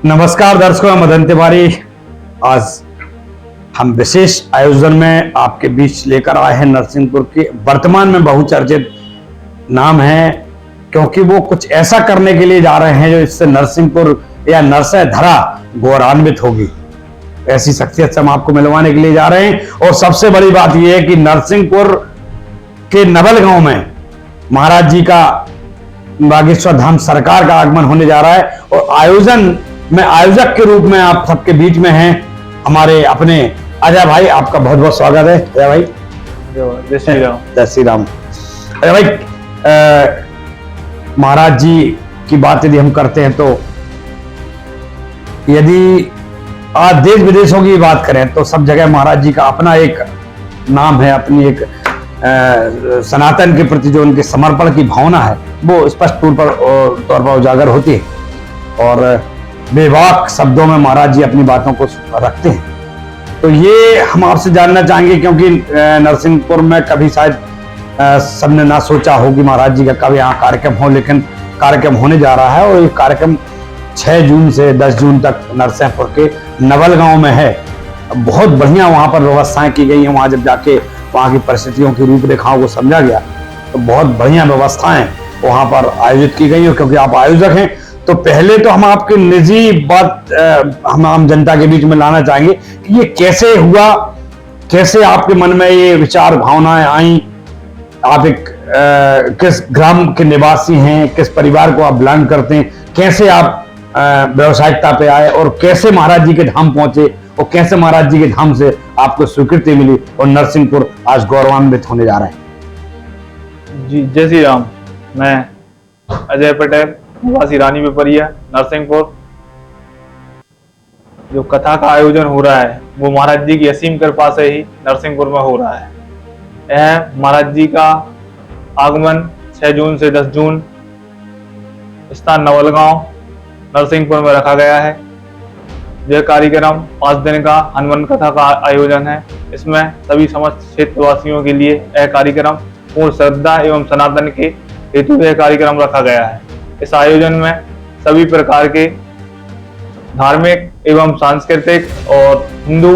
नमस्कार दर्शकों, मैं मदन तिवारी। आज हम विशेष आयोजन में आपके बीच लेकर आए हैं नरसिंहपुर के वर्तमान में बहुचर्चित नाम है, क्योंकि वो कुछ ऐसा करने के लिए जा रहे हैं जो इससे नरसिंहपुर या नरसय धरा गौरवान्वित होगी। ऐसी शख्सियत से हम आपको मिलवाने के लिए जा रहे हैं। और सबसे बड़ी बात यह है कि नरसिंहपुर के नवल गांव में महाराज जी का बागेश्वर धाम सरकार का आगमन होने जा रहा है। और आयोजन में आयोजक के रूप में आप सबके बीच में हैं हमारे अपने अजय भाई। आपका बहुत बहुत स्वागत है अजय भाई। जय श्री राम। जय श्री राम। अजय भाई, महाराज जी की बात यदि हम करते हैं तो यदि आज देश विदेशों की बात करें तो सब जगह महाराज जी का अपना एक नाम है, अपनी एक सनातन के प्रति जो उनके समर्पण की भावना है वो स्पष्ट तौर पर उजागर होती है। और बेबाक शब्दों में महाराज जी अपनी बातों को रखते हैं। तो ये हम आपसे जानना चाहेंगे, क्योंकि नरसिंहपुर में कभी शायद सबने ना सोचा हो कि महाराज जी का कब यहाँ कार्यक्रम हो, लेकिन कार्यक्रम होने जा रहा है। और ये कार्यक्रम 6 जून से 10 जून तक नरसिंहपुर के नवल गांव में है। बहुत बढ़िया वहाँ पर व्यवस्थाएं की गई हैं। वहाँ जब जाके वहाँ की परिस्थितियों की रूपरेखाओं को समझा गया तो बहुत बढ़िया व्यवस्थाएं वहाँ पर आयोजित की गई हैं। क्योंकि आप आयोजक हैं तो पहले तो हम आपकी निजी बात हम आम जनता के बीच में लाना चाहेंगे कि ये कैसे हुआ, कैसे आपके मन में ये विचार भावनाएं आई। आप एक किस ग्राम के निवासी हैं, किस परिवार को आप बिलोंग करते हैं, कैसे आप व्यावसायिकता पे आए और कैसे महाराज जी के धाम पहुंचे और कैसे महाराज जी के धाम से आपको स्वीकृति मिली और नरसिंहपुर आज गौरवान्वित होने जा रहा है। जी जय श्री राम। मैं अजय पटेल, निवासी रानी पिपरिया, नरसिंहपुर। जो कथा का आयोजन हो रहा है वो महाराज जी की असीम कृपा से ही नरसिंहपुर में हो रहा है। यह महाराज जी का आगमन 6 जून से 10 जून स्थान नवलगांव नरसिंहपुर में रखा गया है। यह कार्यक्रम 5 दिन का हनुमान कथा का आयोजन है। इसमें सभी समस्त क्षेत्रवासियों के लिए यह कार्यक्रम पूर्ण श्रद्धा एवं सनातन के हेतु यह कार्यक्रम रखा गया है। इस आयोजन में सभी प्रकार के धार्मिक एवं सांस्कृतिक और हिंदू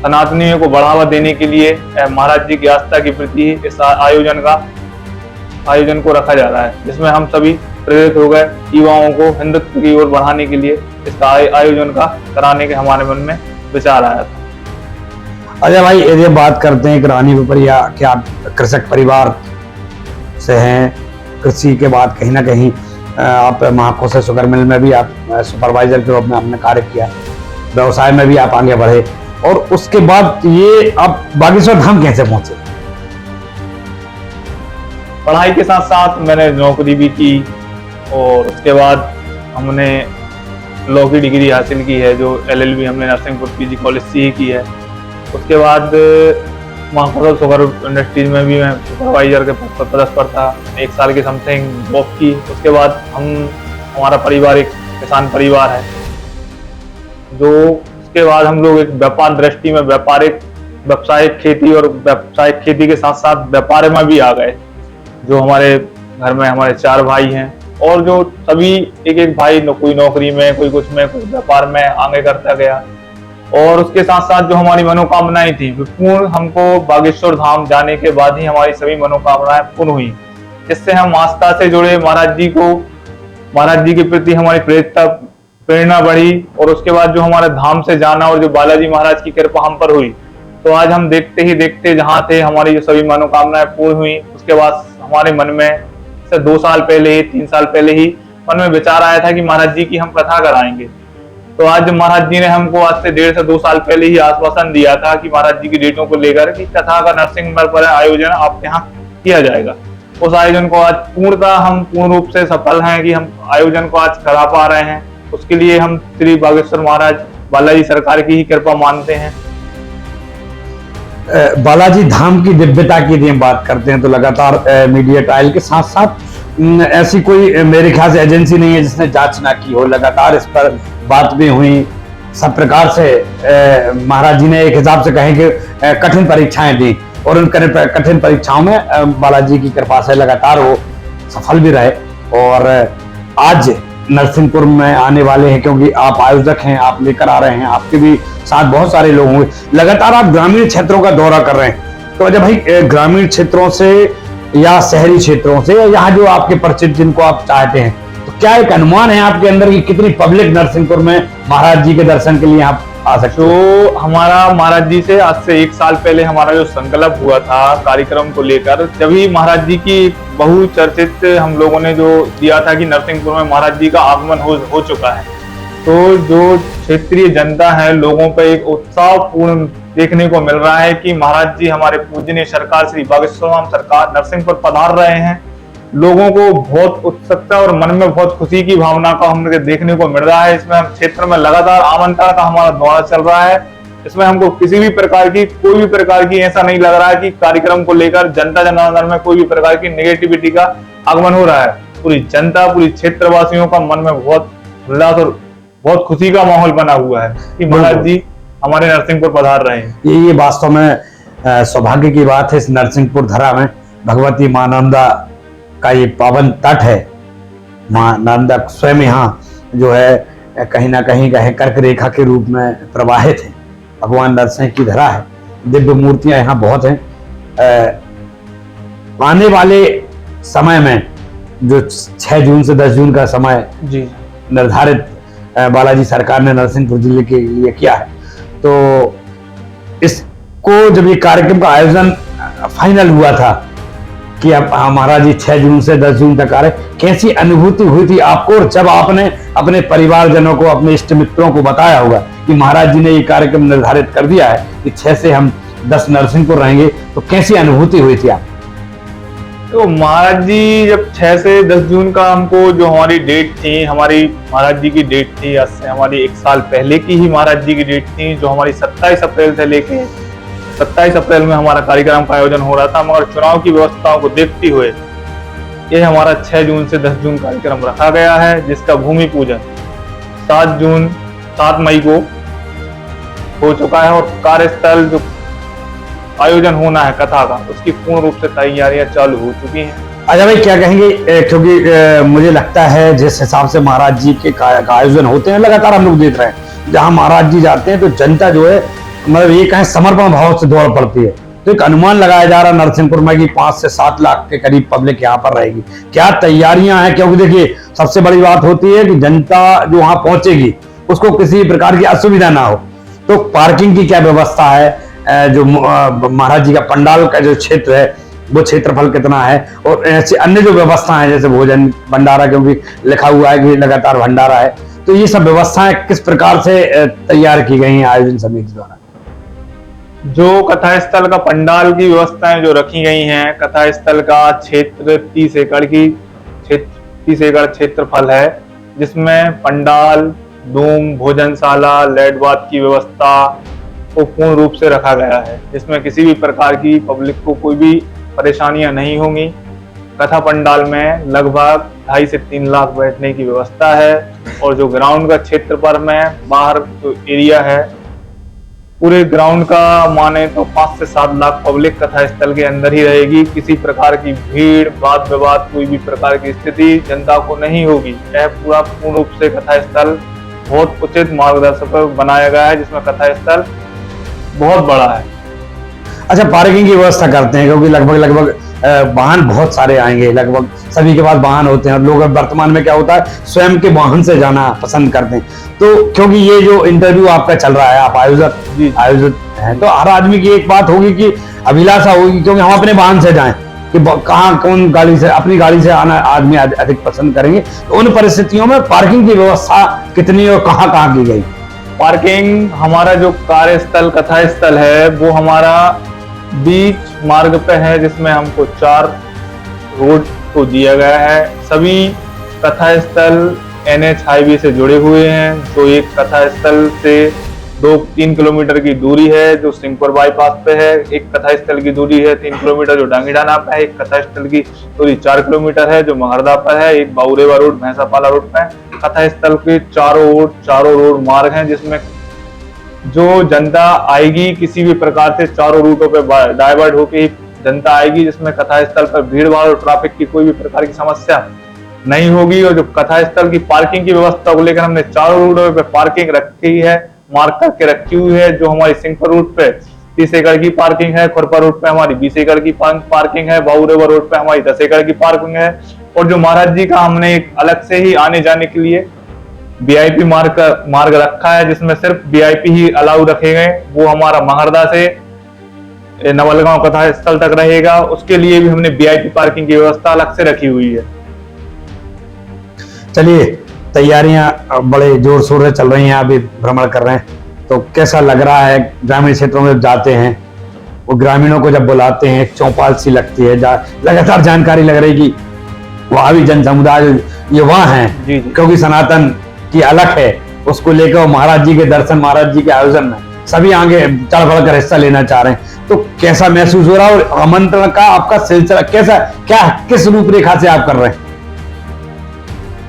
सनातनियों को बढ़ावा देने के लिए महाराज जी की आस्था के प्रति इस आयोजन को रखा जा रहा है, जिसमें हम सभी प्रेरित हो गए युवाओं को हिंदुत्व की ओर बढ़ाने के लिए इस आयोजन का कराने के हमारे मन में विचार आया था। अजय भाई, यदि बात करते हैं कि रानी पिपरिया के आप कृषक परिवार से हैं, कृषि के बाद कहीं ना कहीं आप महाकोशा शुगर मिल में भी आप सुपरवाइजर के रूप में आपने कार्य किया, व्यवसाय में भी आप आगे बढ़े और उसके बाद ये आप बागेश्वर धाम कैसे पहुंचे? पढ़ाई के साथ साथ मैंने नौकरी भी की और उसके बाद हमने लॉ की डिग्री हासिल की है, जो LLB हमने नरसिंहपुर PG कॉलेज से ही की है। उसके बाद महाकोशा शुगर इंडस्ट्रीज में भी मैं सुपरवाइजर के पद पर पदस्थ था। 1 साल के समथिंग जॉब की। उसके बाद हमारा परिवार एक किसान परिवार है, जो उसके बाद हम लोग एक व्यापार दृष्टि में व्यावसायिक खेती और व्यावसायिक खेती के साथ साथ व्यापार में भी आ गए। जो हमारे घर में हमारे 4 भाई हैं और जो सभी एक भाई कोई नौकरी में, कोई कुछ में, कोई व्यापार में आगे करता गया। और उसके साथ साथ जो हमारी मनोकामनाएं थी पूर्ण, हमको बागेश्वर धाम जाने के बाद ही हमारी सभी मनोकामनाएं पूर्ण हुई। इससे हम आस्था से जुड़े, महाराज जी के प्रति हमारी प्रेरणा बढ़ी। और उसके बाद जो हमारे धाम से जाना और जो बालाजी महाराज की कृपा हम पर हुई, तो आज हम देखते ही देखते जहाँ थे हमारी जो सभी मनोकामनाएं पूर्ण हुई। उसके बाद हमारे मन में से 2 साल पहले ही, 3 साल पहले ही मन में विचार आया था कि महाराज जी की हम कथा कराएंगे। तो आज महाराज जी ने हमको आज से 1.5 से 2 साल पहले ही आश्वासन दिया था कि महाराज जी की डेटों को लेकर कि कथा का नरसिंहपुर पर आयोजन आपके यहाँ किया जाएगा। उस आयोजन को आज हम पूर्ण रूप से सफल हैं कि हम आयोजन को आज करा पा रहे हैं। उसके लिए हम श्री बागेश्वर महाराज बालाजी सरकार की ही कृपा मानते हैं। बालाजी धाम की दिव्यता की यदि हम बात करते हैं तो लगातार मीडिया ट्रायल के साथ साथ ऐसी कोई मेरे ख्याल से एजेंसी नहीं है जिसने जांच ना की हो। लगातार इस पर बात भी हुई, सब प्रकार से महाराज जी ने एक हिसाब से कहें कि कठिन परीक्षाएं दी और उन कठिन परीक्षाओं में बालाजी की कृपा से लगातार वो सफल भी रहे। और आज नरसिंहपुर में आने वाले हैं, क्योंकि आप आयोजक हैं, आप लेकर आ रहे हैं, आपके भी साथ बहुत सारे लोग होंगे, लगातार आप ग्रामीण क्षेत्रों का दौरा कर रहे हैं। तो अजय भाई, ग्रामीण क्षेत्रों से या शहरी क्षेत्रों से या यहाँ जो आपके परिचित जिनको आप चाहते हैं, तो क्या एक अनुमान है आपके अंदर कि कितनी पब्लिक नरसिंहपुर में महाराज जी के दर्शन के लिए आप आ सकते हो? तो हमारा महाराज जी से आज से 1 साल पहले हमारा जो संकल्प हुआ था कार्यक्रम को लेकर, जब ही महाराज जी की बहुचर्चित हम लोगों ने जो दिया था कि नरसिंहपुर में महाराज जी का आगमन हो चुका है, तो जो क्षेत्रीय जनता है, लोगों पर एक उत्साहपूर्ण देखने को मिल रहा है कि महाराज जी हमारे पूजनीय सरकार श्री बागेश्वर धाम सरकार नरसिंहपुर पधार रहे हैं। लोगों को बहुत उत्सुकता और मन में बहुत खुशी की भावना का हमने देखने को मिल रहा है। इसमें हम क्षेत्र में लगातार आमंत्रण का हमारा दौरा चल रहा है। इसमें हमको किसी भी प्रकार की, कोई भी प्रकार की ऐसा नहीं लग रहा है कि कार्यक्रम को लेकर जनता जनार्दन में कोई भी प्रकार की नेगेटिविटी का आगमन हो रहा है। पूरी जनता, पूरी क्षेत्रवासियों का मन में बहुत उल्लास और बहुत खुशी का माहौल बना हुआ है कि महाराज जी हमारे नरसिंहपुर पधार रहे हैं। ये वास्तव में सौभाग्य की बात है। इस नरसिंहपुर धरा में भगवती मां नर्मदा का ये पावन तट है। मां नर्मदा स्वयं यहाँ जो है कहीं ना कहीं कर्क रेखा के रूप में प्रवाहित है। भगवान नरसिंह की धरा है, दिव्य मूर्तियां यहाँ बहुत हैं। आने वाले समय में जो 6 जून से 10 जून का समय जी निर्धारित बालाजी सरकार ने नरसिंहपुर जिले के लिए किया है, तो इसको जब ये कार्यक्रम का आयोजन फाइनल हुआ था कि अब महाराज जी 6 जून से 10 जून तक आ रहे, कैसी अनुभूति हुई थी आपको? और जब आपने अपने परिवारजनों को, अपने इष्ट मित्रों को बताया होगा कि महाराज जी ने ये कार्यक्रम निर्धारित कर दिया है कि 6 से हम 10 नरसिंहपुर रहेंगे, तो कैसी अनुभूति हुई थी आप? तो महाराज जी जब 6 से 10 जून का हमको जो हमारी डेट थी, हमारी महाराज जी की डेट थी, आज से हमारी 1 साल पहले की ही महाराज जी की डेट थी, जो हमारी 27 अप्रैल से लेके 27 अप्रैल में हमारा कार्यक्रम का आयोजन हो रहा था, मगर चुनाव की व्यवस्थाओं को देखते हुए ये हमारा 6 जून से 10 जून कार्यक्रम रखा गया है, जिसका भूमि पूजन 7 मई को हो चुका है। और कार्यस्थल जो आयोजन होना है कथा का, उसकी पूर्ण रूप से तैयारियां चालू हो चुकी हैं। अच्छा भाई, क्या कहेंगे? क्योंकि मुझे लगता है जिस हिसाब से महाराज जी के आयोजन होते हैं, लगातार हम लोग देख रहे हैं, जहां महाराज जी जाते हैं तो जनता जो है, मतलब ये कहें समर्पण भाव से दौड़ पड़ती है। तो एक अनुमान लगाया जा रहा है नरसिंहपुर में कि 5 से 7 लाख के करीब पब्लिक यहाँ पर रहेगी। क्या तैयारियां हैं? क्योंकि देखिए, सबसे बड़ी बात होती है कि जनता जो वहां पहुंचेगी उसको किसी प्रकार की असुविधा ना हो। तो पार्किंग की क्या व्यवस्था है? जो महाराज जी का पंडाल का जो क्षेत्र है, वो क्षेत्रफल कितना है? और ऐसे अन्य जो व्यवस्था है, जैसे भोजन भंडारा, क्योंकि लिखा हुआ है कि लगातार भंडारा है, तो ये सब व्यवस्थाएं किस प्रकार से तैयार की गई हैं आयोजन समिति द्वारा? जो कथा स्थल का पंडाल की व्यवस्थाएं जो रखी गई हैं, कथा स्थल का क्षेत्र 30 एकड़ क्षेत्रफल है, जिसमें पंडाल, डूम, भोजनशाला, लेट बाथ की व्यवस्था को पूर्ण रूप से रखा गया है, जिसमें किसी भी प्रकार की पब्लिक को कोई भी परेशानियां नहीं होंगी। कथा पंडाल में लगभग 2.5 से 3 लाख बैठने की व्यवस्था है। और जो ग्राउंड का क्षेत्रफल में बाहर जो एरिया है, पूरे ग्राउंड का माने तो 5 से 7 लाख पब्लिक कथा स्थल के अंदर ही रहेगी। किसी प्रकार की भीड़, वाद विवाद, कोई भी प्रकार की स्थिति जनता को नहीं होगी। यह पूरा पूर्ण रूप से कथा स्थल बहुत उचित मार्गदर्शक पर बनाया गया है, जिसमें कथा स्थल बहुत बड़ा है। अच्छा, पार्किंग की व्यवस्था करते हैं, क्योंकि लगभग वाहन बहुत सारे आएंगे, लगभग सभी के पास वाहन होते हैं और लोग वर्तमान में क्या होता है, स्वयं के वाहन से जाना पसंद करते हैं। तो क्योंकि ये जो इंटरव्यू आपका चल रहा है, आप आयोजक हैं, तो हर आदमी की एक बात होगी कि अभिलाषा होगी, क्योंकि हम अपने वाहन से जाएं, कि कहाँ कौन गाड़ी से, अपनी गाड़ी से आना आदमी अधिक पसंद करेंगे। तो उन परिस्थितियों में पार्किंग की व्यवस्था कितनी और कहाँ की गई? पार्किंग, हमारा जो कार्यस्थल कथा स्थल है, वो हमारा बीच मार्ग पे है, जिसमें हमको 4 रोड को दिया गया है। सभी कथा स्थल NH हाईवे से जुड़े हुए हैं। जो एक कथा स्थल से 2-3 किलोमीटर की दूरी है, जो सिंहपुर बाईपास पे है। एक कथा स्थल की दूरी है 3 किलोमीटर, जो डांगीडाना पे है। एक कथा स्थल की दूरी 4 किलोमीटर है, जो महरदा पर है। एक बाउरेवा रोड, भैंसापाला रोड पे। कथा स्थल के चारों रोड मार्ग हैं, जिसमें जो जनता आएगी किसी भी प्रकार से चारों रूटों पे डाइवर्ट होके ही जनता आएगी, जिसमें कथा स्थल पर भीड़ भाड़ और ट्रैफिक की कोई भी प्रकार की समस्या नहीं होगी। और जो कथा स्थल की पार्किंग की व्यवस्था को लेकर हमने चारों रूटों पे पार्किंग रखी है, मार्क करके रखी हुई है। जो हमारी सिंहपुर रूट पे 30 एकड़ की पार्किंग है, खुरपा रूट पे हमारी 20 एकड़ की पार्किंग है, बाबूरेवा रोड पे हमारी 10 एकड़ की पार्किंग है। और जो महाराज जी का हमने एक अलग से ही आने जाने के लिए वीआईपी मार्ग रखा है, जिसमें सिर्फ वीआईपी ही अलाउ रखे गए, वो हमारा महरदा से नवलगांव कथा स्थल तक रहेगा। उसके लिए भी हमने वीआईपी पार्किंग की व्यवस्था अलग से रखी हुई है। चलिए, तैयारियां बड़े जोर शोर से चल रही हैं, अभी भ्रमण कर रहे हैं, तो कैसा लग रहा है? ग्रामीण क्षेत्रों में जाते हैं, वो ग्रामीणों को जब बुलाते हैं, एक चौपाल सी लगती है, लगातार जानकारी लग रही कि वहां भी जन समुदाय ये वहां है, क्योंकि सनातन की अलग है, उसको लेकर महाराज जी के दर्शन, महाराज जी के आयोजन में सभी आगे चढ़ बढ़ कर हिस्सा लेना चाह रहे हैं। तो कैसा महसूस हो रहा है? और आमंत्रण का आपका सिलसिला कैसा, क्या किस रूपरेखा से आप कर रहे हैं?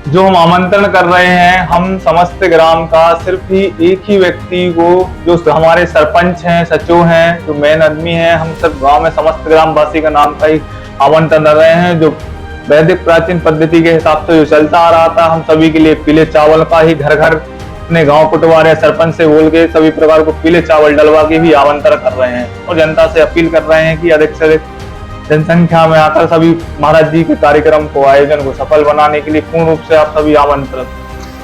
जो हम आमंत्रण कर रहे हैं, हम समस्त ग्राम का सिर्फ ही एक ही व्यक्ति को, जो हमारे सरपंच हैं, सचिव हैं, जो मेन आदमी हैं, हम सब गांव में समस्त ग्रामवासी का नाम का ही आमंत्रण कर रहे हैं। जो वैदिक प्राचीन पद्धति के हिसाब से जो चलता आ रहा था, हम सभी के लिए पीले चावल का ही घर घर अपने गांव पटवारी सरपंच से बोल के सभी प्रकार को पीले चावल डलवा के भी आमंत्रण कर रहे हैं। और जनता से अपील कर रहे हैं कि अधिक से अधिक जनसंख्या में आकर सभी महाराज जी के कार्यक्रम को, आयोजन को सफल बनाने के लिए पूर्ण रूप से आप सभी आमंत्रित।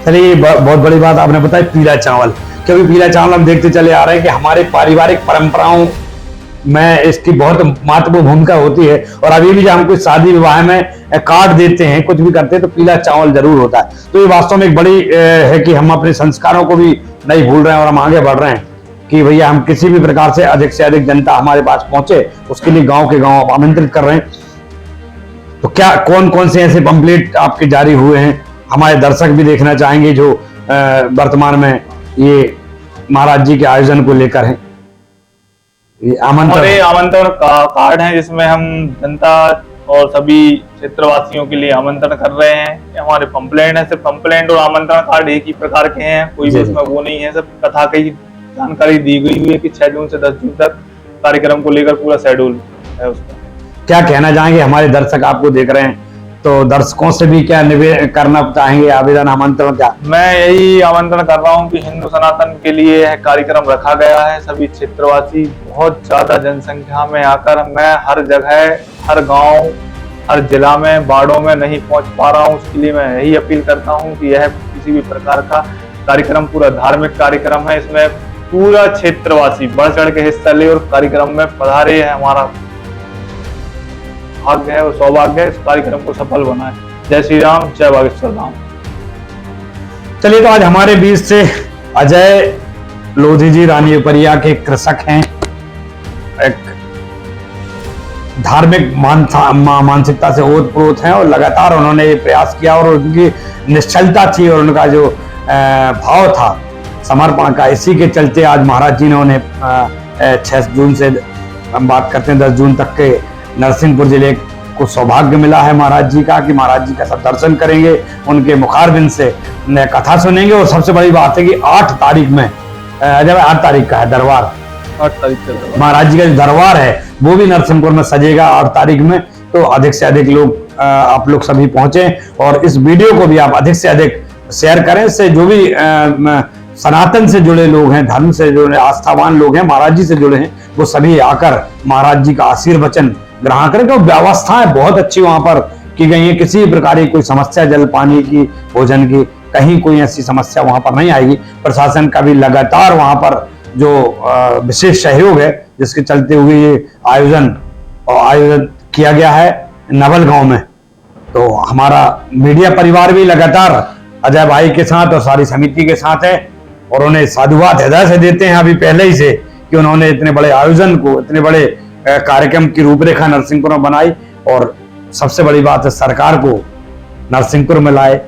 चलिए, बहुत बड़ी बात आपने बताई, पीला चावल, क्योंकि पीला चावल हम देखते चले आ रहे हैं कि हमारे पारिवारिक परंपराओं में इसकी बहुत महत्वपूर्ण भूमिका होती है। और अभी भी जब हम कोई शादी विवाह में कार्ड देते हैं, कुछ भी करते हैं, तो पीला चावल जरूर होता है। तो ये वास्तव में एक बड़ी है कि हम अपने संस्कारों को भी नहीं भूल रहे हैं और हम आगे बढ़ रहे हैं कि भैया हम किसी भी प्रकार से अधिक जनता हमारे पास पहुंचे, उसके लिए गांव के गांव आमंत्रित कर रहे हैं। तो क्या कौन कौन से ऐसे पंपलेट आपके जारी हुए हैं, हमारे दर्शक भी देखना चाहेंगे, जो वर्तमान में ये महाराज जी के आयोजन को लेकर है? ये आमंत्रण कार्ड है, जिसमें हम जनता और सभी क्षेत्रवासियों के लिए आमंत्रण कर रहे हैं। हमारे पंपलेट है, सिर्फ पंपलेट और आमंत्रण कार्ड एक ही प्रकार के हैं, कोई भी उसमें वो नहीं है। सब कथा की जानकारी दी गई हुई है कि 6 जून से 10 जून तक कार्यक्रम को लेकर पूरा शेड्यूल है उसका। क्या कहना चाहेंगे? हमारे दर्शक आपको देख रहे हैं, तो दर्शकों से भी क्या निवेदन करना चाहेंगे, आवेदन, आमंत्रण? क्या मैं यही आमंत्रण कर रहा हूँ कि हिंदू सनातन के लिए यह कार्यक्रम रखा गया है। सभी क्षेत्रवासी बहुत ज्यादा जनसंख्या में आकर, मैं हर जगह, हर गांव, हर जिला में, बाड़ों में नहीं पहुंच पा रहा हूँ, उसके लिए मैं यही अपील करता हूँ कि यह किसी भी प्रकार का कार्यक्रम पूरा धार्मिक कार्यक्रम है, इसमें पूरा क्षेत्रवासी बढ़ चढ़ के हिस्सा ले और कार्यक्रम में पधारे। है हमारा भाग्य है और सौभाग्य है, इस कार्यक्रम को सफल बनाए। जय श्री राम, जय बागेश्वर धाम। चलिए, तो आज हमारे बीच से अजय लोधी जी रानी उपरिया के कृषक हैं, एक धार्मिक मानसिकता से ओतप्रोत हैं और लगातार उन्होंने ये प्रयास किया और उनकी निश्चलता थी और उनका जो भाव था समर्पण का, इसी के चलते आज महाराज जी ने उन्हें 6 जून से हम बात करते हैं 10 जून तक के नरसिंहपुर जिले को सौभाग्य मिला है महाराज जी का कि महाराज जी का सब दर्शन करेंगे, उनके मुखारबिंद से कथा सुनेंगे। और सबसे बड़ी बात है कि 8 तारीख में, जब 8 तारीख का है दरबार, 8 तारीख का महाराज जी का जो दरबार है वो भी नरसिंहपुर में सजेगा 8 तारीख में। तो अधिक से अधिक लोग, आप लोग सभी पहुंचे और इस वीडियो को भी आप अधिक से अधिक शेयर करें। इससे जो भी सनातन से जुड़े लोग हैं, धर्म से जुड़े आस्थावान लोग हैं, महाराज जी से जुड़े हैं, वो सभी आकर महाराज जी का आशीर्वचन ग्रहण करें। तो व्यवस्थाएं बहुत अच्छी वहां पर की गई है, किसी प्रकार की कोई समस्या, जल पानी की, भोजन की, कहीं कोई ऐसी समस्या वहां पर नहीं आएगी। प्रशासन का भी लगातार वहां पर जो विशेष सहयोग है, जिसके चलते हुए ये आयोजन किया गया है नवलगांव में। तो हमारा मीडिया परिवार भी लगातार अजय भाई के साथ और सारी समिति के साथ है और उन्हें साधुवाद हृदय से देते हैं अभी पहले ही से कि उन्होंने इतने बड़े आयोजन को, इतने बड़े कार्यक्रम की रूपरेखा नरसिंहपुर में बनाई। और सबसे बड़ी बात है, सरकार को नरसिंहपुर में लाए,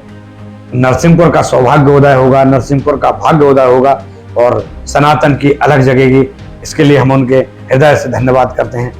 नरसिंहपुर का सौभाग्य उदय होगा, नरसिंहपुर का भाग्य उदय होगा और सनातन की अलग जगेगी। इसके लिए हम उनके हृदय से धन्यवाद करते हैं।